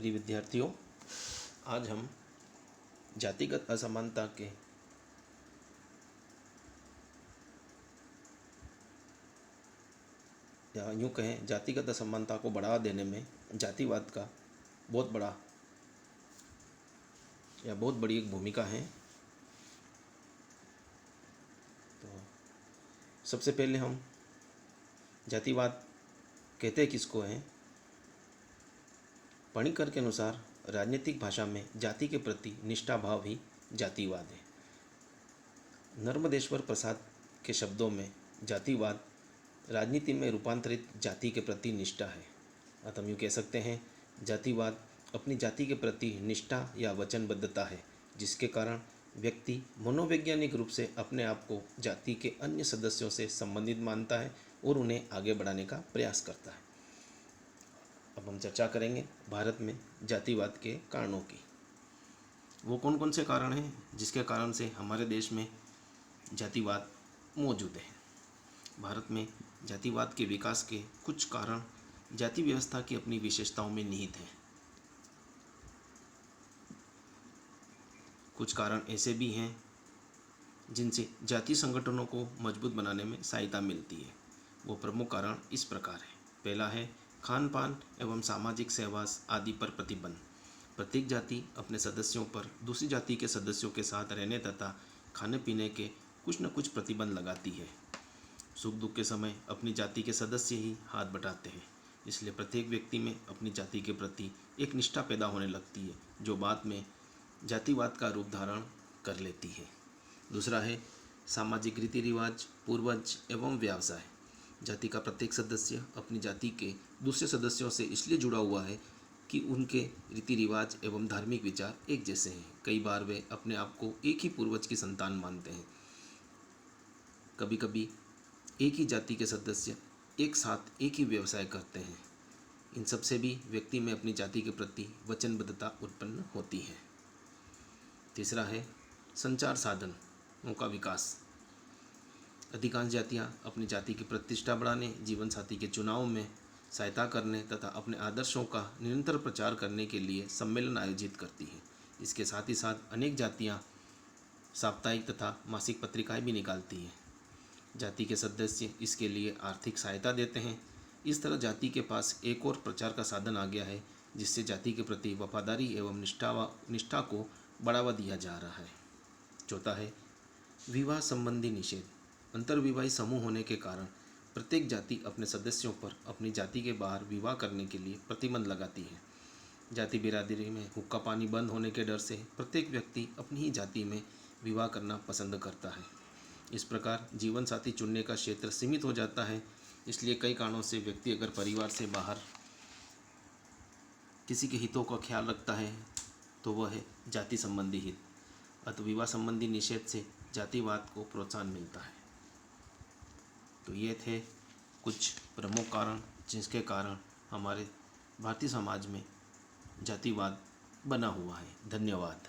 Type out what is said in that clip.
प्रिय विद्यार्थियों, आज हम जातिगत असमानता के या यूँ कहें जातिगत असमानता को बढ़ावा देने में जातिवाद का बहुत बड़ी एक भूमिका है। तो सबसे पहले हम जातिवाद कहते किसको हैं। पणिकर के अनुसार राजनीतिक भाषा में जाति के प्रति निष्ठा भाव ही जातिवाद है। नर्मदेश्वर प्रसाद के शब्दों में जातिवाद राजनीति में रूपांतरित जाति के प्रति निष्ठा है। अतः हम यूँ कह सकते हैं जातिवाद अपनी जाति के प्रति निष्ठा या वचनबद्धता है, जिसके कारण व्यक्ति मनोवैज्ञानिक रूप से अपने आप को जाति के अन्य सदस्यों से संबंधित मानता है और उन्हें आगे बढ़ाने का प्रयास करता है। अब हम चर्चा करेंगे भारत में जातिवाद के कारणों की। वो कौन कौन से कारण हैं जिसके कारण से हमारे देश में जातिवाद मौजूद है। भारत में जातिवाद के विकास के कुछ कारण जाति व्यवस्था की अपनी विशेषताओं में निहित हैं। कुछ कारण ऐसे भी हैं जिनसे जाति संगठनों को मजबूत बनाने में सहायता मिलती है। वो प्रमुख कारण इस प्रकार है। पहला है खान पान एवं सामाजिक सहवास आदि पर प्रतिबंध। प्रत्येक जाति अपने सदस्यों पर दूसरी जाति के सदस्यों के साथ रहने तथा खाने पीने के कुछ न कुछ प्रतिबंध लगाती है। सुख दुख के समय अपनी जाति के सदस्य ही हाथ बटाते हैं, इसलिए प्रत्येक व्यक्ति में अपनी जाति के प्रति एक निष्ठा पैदा होने लगती है, जो बाद में जातिवाद का रूप धारण कर लेती है। दूसरा है सामाजिक रीति रिवाज, पूर्वज एवं व्यवसाय। जाति का प्रत्येक सदस्य अपनी जाति के दूसरे सदस्यों से इसलिए जुड़ा हुआ है कि उनके रीति रिवाज एवं धार्मिक विचार एक जैसे हैं। कई बार वे अपने आप को एक ही पूर्वज की संतान मानते हैं। कभी कभी एक ही जाति के सदस्य एक साथ एक ही व्यवसाय करते हैं। इन सब से भी व्यक्ति में अपनी जाति के प्रति वचनबद्धता उत्पन्न होती है। तीसरा है संचार साधनों का विकास। अधिकांश जातियां अपनी जाति की प्रतिष्ठा बढ़ाने, जीवन साथी के चुनाव में सहायता करने तथा अपने आदर्शों का निरंतर प्रचार करने के लिए सम्मेलन आयोजित करती हैं। इसके साथ ही साथ अनेक जातियां साप्ताहिक तथा मासिक पत्रिकाएं भी निकालती हैं। जाति के सदस्य इसके लिए आर्थिक सहायता देते हैं। इस तरह जाति के पास एक और प्रचार का साधन आ गया है, जिससे जाति के प्रति वफादारी एवं निष्ठा को बढ़ावा दिया जा रहा है। चौथा है विवाह संबंधी निषेध। अंतर्विवाही समूह होने के कारण प्रत्येक जाति अपने सदस्यों पर अपनी जाति के बाहर विवाह करने के लिए प्रतिबंध लगाती है। जाति बिरादरी में हुक्का पानी बंद होने के डर से प्रत्येक व्यक्ति अपनी ही जाति में विवाह करना पसंद करता है। इस प्रकार जीवन साथी चुनने का क्षेत्र सीमित हो जाता है। इसलिए कई कारणों से व्यक्ति अगर परिवार से बाहर किसी के हितों का ख्याल रखता है तो वह है जाति संबंधी हित। अतः विवाह संबंधी निषेध से जातिवाद को प्रोत्साहन मिलता है। तो ये थे कुछ प्रमुख कारण जिसके कारण हमारे भारतीय समाज में जातिवाद बना हुआ है। धन्यवाद।